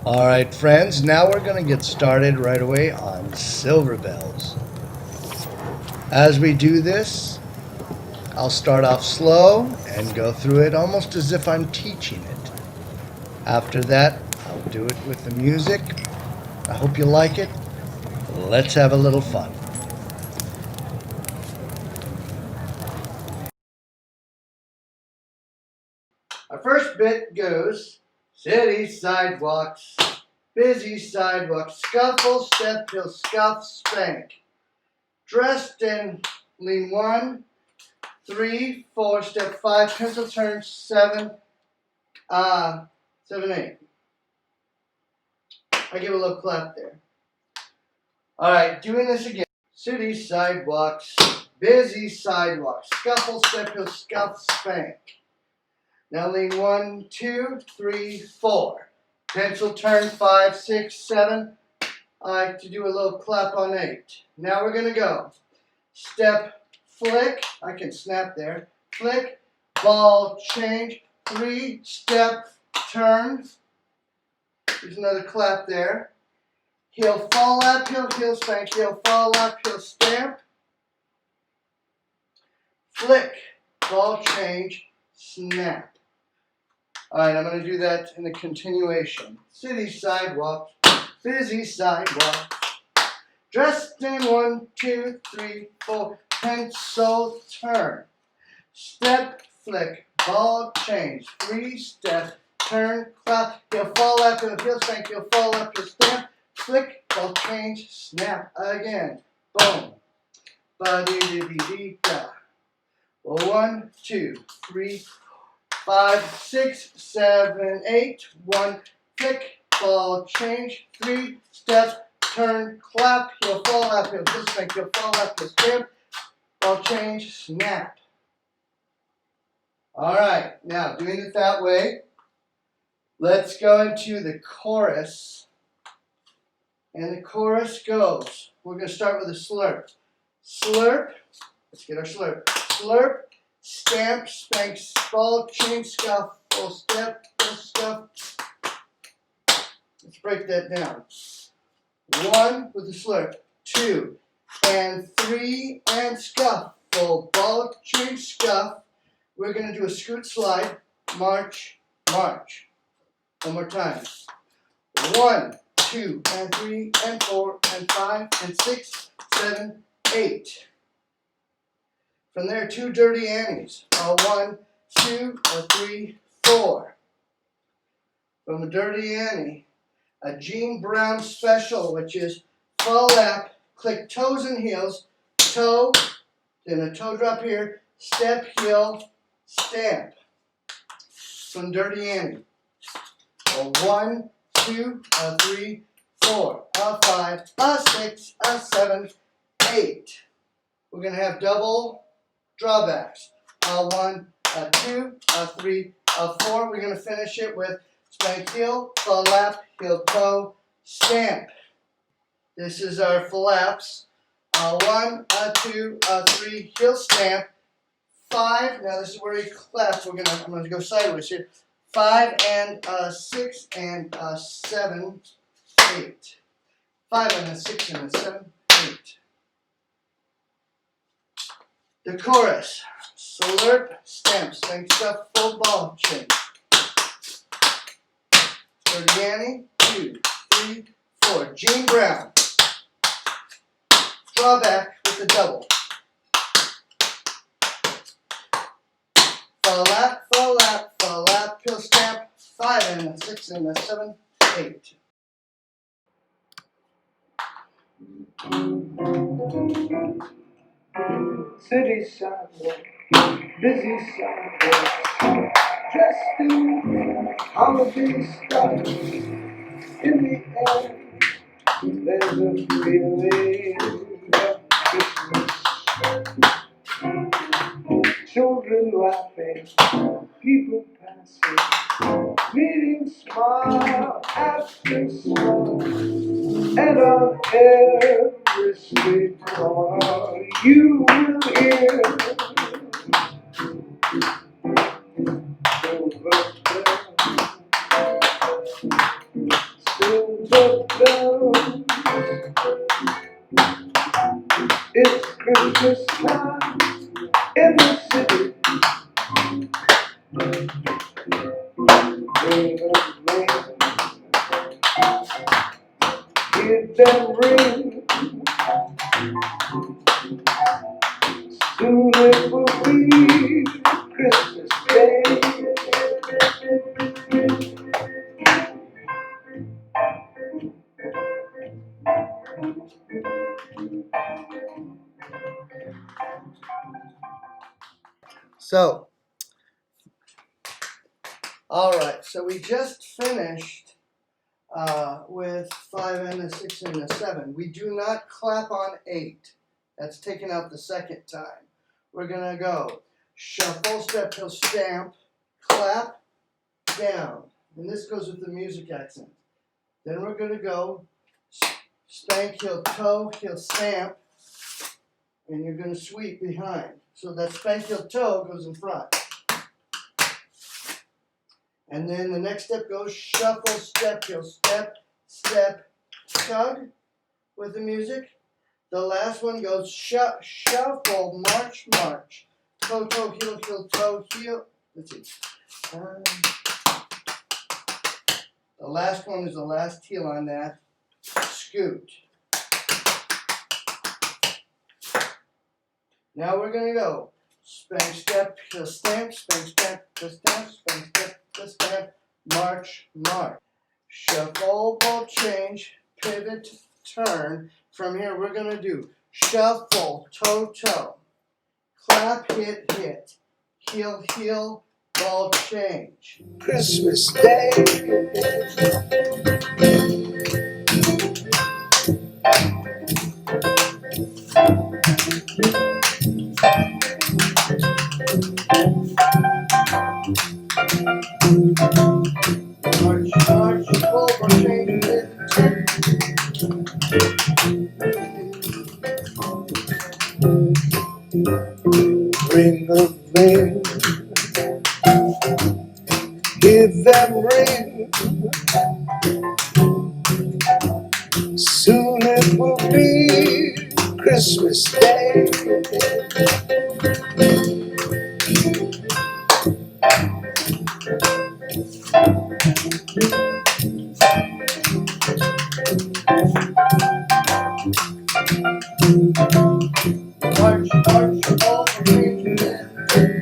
Alright friends, now we're going to get started right away on Silver Bells. As we do this, I'll start off slow and go through it almost as if I'm teaching it. After that, I'll do it with the music. I hope you like it. Let's have a little fun. Our first bit goes, city sidewalks, busy sidewalks, scuffle, step, hill, scuff, spank. Dressed in lean 1, 3, 4, step 5, pencil turn 7, 7, 8. I give a little clap there. Alright, doing this again. City sidewalks, busy sidewalks, scuffle, step, hill, scuff, spank. Now lean 1, 2, 3, 4. Pencil turn 5, 6, 7. I like to do a little clap on 8. Now we're going to go. Step, flick. I can snap there. Flick, ball, change. 3, step, turn. There's another clap there. Heel, fall, lap, heel, spank. Heel, fall, lap, heel, stamp. Flick, ball, change, snap. Alright, I'm going to do that in the continuation. City sidewalk, busy sidewalk. Dressed in 1, 2, 3, 4. Pencil turn. Step, flick, ball, change. 3, step, turn, clap. He'll fall up in the field spank. He'll fall up to stamp. Flick, ball, change, snap. Again. Boom. Ba-dee-dee-dee-dee-da. 1, 2, 3, 5, 6, 7, 8. 1, flick, ball, change. 3, step, turn, clap. He'll fall up. He'll field spank. He'll fall up to stamp. Ball, change, snap. Alright, now doing it that way, let's go into the chorus. And the chorus goes, we're going to start with a slurp. Slurp, let's get our slurp. Slurp, stamp, spank, ball, change, scuffle, step, scuff. Let's break that down. 1 with the slurp, 2, and 3, and scuffle, ball, change, scuff. We're going to do a scoot slide, march, march. One more time. 1, 2, and 3, and 4, and 5, and 6, 7, 8. From there, 2 Dirty Annies. 1, 2, 3, 4. From a Dirty Annie, a Jean Brown special, which is fall lap, click toes and heels, toe, then a toe drop here, step, heel, stamp. From Dirty Annie. 1, 2, 3, 4, 5, 6, 7, 8. We're going to have double drawbacks. 1, 2, 3, 4. We're going to finish it with spank heel, fall lap, heel toe, stamp. This is our flaps. 1, 2, 3, heel stamp. 5, now this is where he claps. I'm going to go sideways here. 5 and 6 and 7, 8. 5 and a 6 and a 7, 8. The chorus. Slurp, stamp, spank, stuff, full ball, change. Dirty Annie, 2, 3, 4. Jean Brown. Draw back with the double. Fall lap, heel stamp, 5 and a 6 and a 7, 8. City sidewalk, busy sidewalk, dressed in holiday style. In the air, there's a feeling of Christmas. Children laughing, people passing, meeting smile after smile, and on every street corner you will hear silver bells, It's Christmas time in the city. Ring a ring, hear that ring. Soon it will be Christmas Day. So, all right, so we just finished with 5 and a 6 and a 7. We do not clap on 8. That's taken out the second time. We're going to go shuffle, step, heel, stamp, clap, down. And this goes with the music accent. Then we're going to go spank, heel, toe, heel, stamp, and you're going to sweep behind. So that spank, heel, toe goes in front. And then the next step goes shuffle, step, heel, step, step, tug with the music. The last one goes shuffle, march, march, toe, toe, heel, heel, toe, heel. Let's see. The last one is the last heel on that. Scoot. Now we're going to go spank, step, heel, stamp, spank, step, heel, stamp, spank, step, heel, stamp, march, march. Shuffle, ball change, pivot, turn. From here we're going to do shuffle, toe, toe, clap, hit, hit, heel, heel, ball change. Christmas Day. March, march, ball change, hit, hit. Ring a ring, hear that ring. Soon it will be Christmas Day. March, march, ball change, hit, hit.